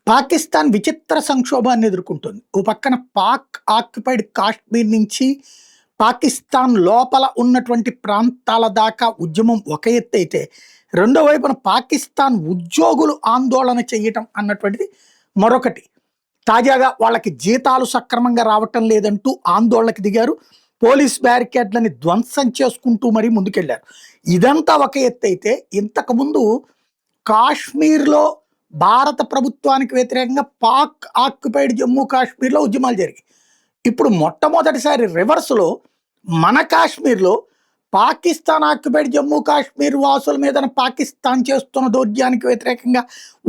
పాకిస్తాన్ విచిత్ర సంక్షోభాన్ని ఎదుర్కొంటుంది. ఓ పక్కన పాక్ ఆక్యుపైడ్ కాశ్మీర్ నుంచి పాకిస్తాన్ లోపల ఉన్నటువంటి ప్రాంతాల దాకా ఉద్యమం ఒక ఎత్తు అయితే, రెండో వైపున పాకిస్తాన్ ఉద్యోగులు ఆందోళన చేయటం అన్నటువంటిది మరొకటి. తాజాగా వాళ్ళకి జీతాలు సక్రమంగా రావటం లేదంటూ ఆందోళనకు దిగారు. పోలీస్ బ్యారికేడ్లని ధ్వంసం చేసుకుంటూ మరీ ముందుకెళ్లారు. ఇదంతా ఒక ఎత్తు అయితే, ఇంతకుముందు కాశ్మీర్లో భారత ప్రభుత్వానికి వ్యతిరేకంగా పాక్ ఆక్యుపైడ్ జమ్మూ కాశ్మీర్లో ఉద్యమాలు జరిగాయి. ఇప్పుడు మొట్టమొదటిసారి రివర్స్లో మన కాశ్మీర్లో పాకిస్తాన్ ఆక్యుపైడ్ జమ్మూ కాశ్మీర్ వాసుల మీద పాకిస్తాన్ చేస్తున్న దౌర్యానికి వ్యతిరేకంగా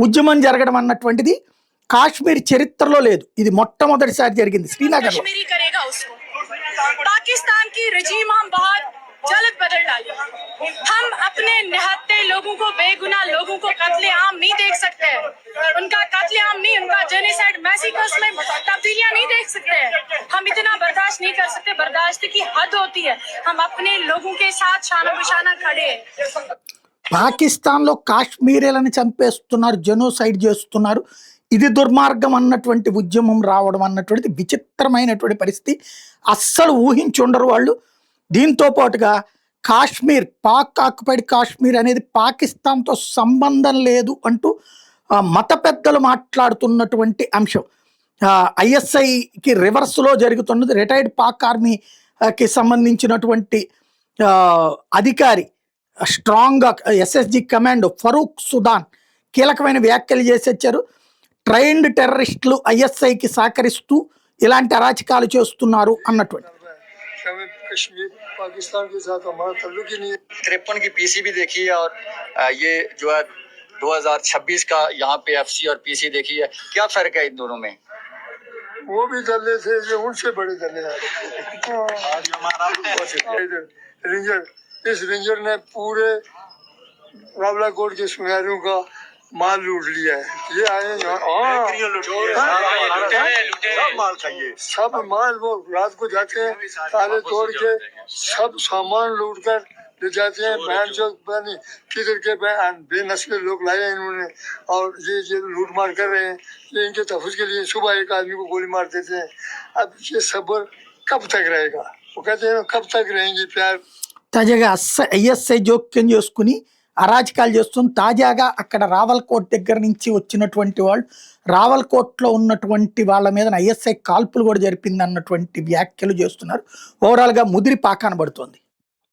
ఉద్యమం జరగడం అన్నటువంటిది కాశ్మీర్ చరిత్రలో లేదు. ఇది మొట్టమొదటిసారి జరిగింది శ్రీనగర్. पाकिस्तान की रजीम हम बहुत जल्द बदल डाली। हम अपने निहत्ते लोगों को, बेगुनाह लोगों को कत्लेआम नहीं देख सकते हैं। उनका कत्लेआम नहीं, उनका जेनोसाइड मैसेकर्स में तब्दीलियां नहीं देख सकते हैं। हम इतना बर्दाश्त नहीं कर सकते। बर्दाश्त की हद होती है। हम अपने लोगों के साथ शाना बिशाना खड़े हैं। పాకిస్తాన్లో కాశ్మీరీలను చంపేస్తున్నారు, జెనోసైడ్ చేస్తున్నారు. ఇది దుర్మార్గం అన్నటువంటి ఉద్యమం రావడం అన్నటువంటిది విచిత్రమైనటువంటి పరిస్థితి. అస్సలు ఊహించి ఉండరు వాళ్ళు. దీంతో పాటుగా కాశ్మీర్, పాక్ ఆక్యుపైడ్ కాశ్మీర్ అనేది పాకిస్తాన్తో సంబంధం లేదు అంటూ మత పెద్దలు మాట్లాడుతున్నటువంటి అంశం. ఐఎస్ఐకి రివర్స్లో జరుగుతున్నది. రిటైర్డ్ పాక్ ఆర్మీకి సంబంధించినటువంటి అధికారి, strong SSG commando Farooq Sudan కీలకమైన వ్యాఖ్యలు చేసి వచ్చారు. ట్రైన్డ్ టెర్రరిస్టులు ఐఎస్ఐకి సహకరిస్తూ ఇలాంటి అరాచకాలు చేస్తున్నారు అన్నటువంటి. कश्मीर पाकिस्तान के साथ हमारा ताल्लुक ही नहीं है। 53 की पीसी भी देखी है और ये जो है 2026 का यहाँ पे एफसी और पीसी देखी है। क्या फर्क है इन दोनों में? वो भी दले थे, ये उनसे बड़े दले हैं। रेंजर, इस रेंजर ने पूरे रावलाकोट के सुनहरों का माल लूट लिया है। ये आए सब माल वो रात को जाते हैं, ताले तोड़ के सब सामान लूट कर ले जाते हैं। बहन जो बनी किधर के बेनस्ल लोग लाए हैं इन्होंने, और ये लूट मार कर रहे हैं। ये इनके तहफ़्फ़ुज़ के लिए सुबह एक आदमी को गोली मार देते हैं। अब ये सब्र कब तक रहेगा? वो कहते हैं कब तक रहेंगी प्यार। తాజాగా ఐఎస్ఐ జోక్యం చేసుకుని అరాచకాలు చేస్తుంది. తాజాగా అక్కడ రావల్కోట్ దగ్గర నుంచి వచ్చినటువంటి వాళ్ళు రావల్కోట్లో ఉన్నటువంటి వాళ్ళ మీద ఐఎస్ఐ కాల్పులు కూడా జరిపింది అన్నటువంటి వ్యాఖ్యలు చేస్తున్నారు. ఓవరాల్గా ముదిరి పాకాన పడుతోంది.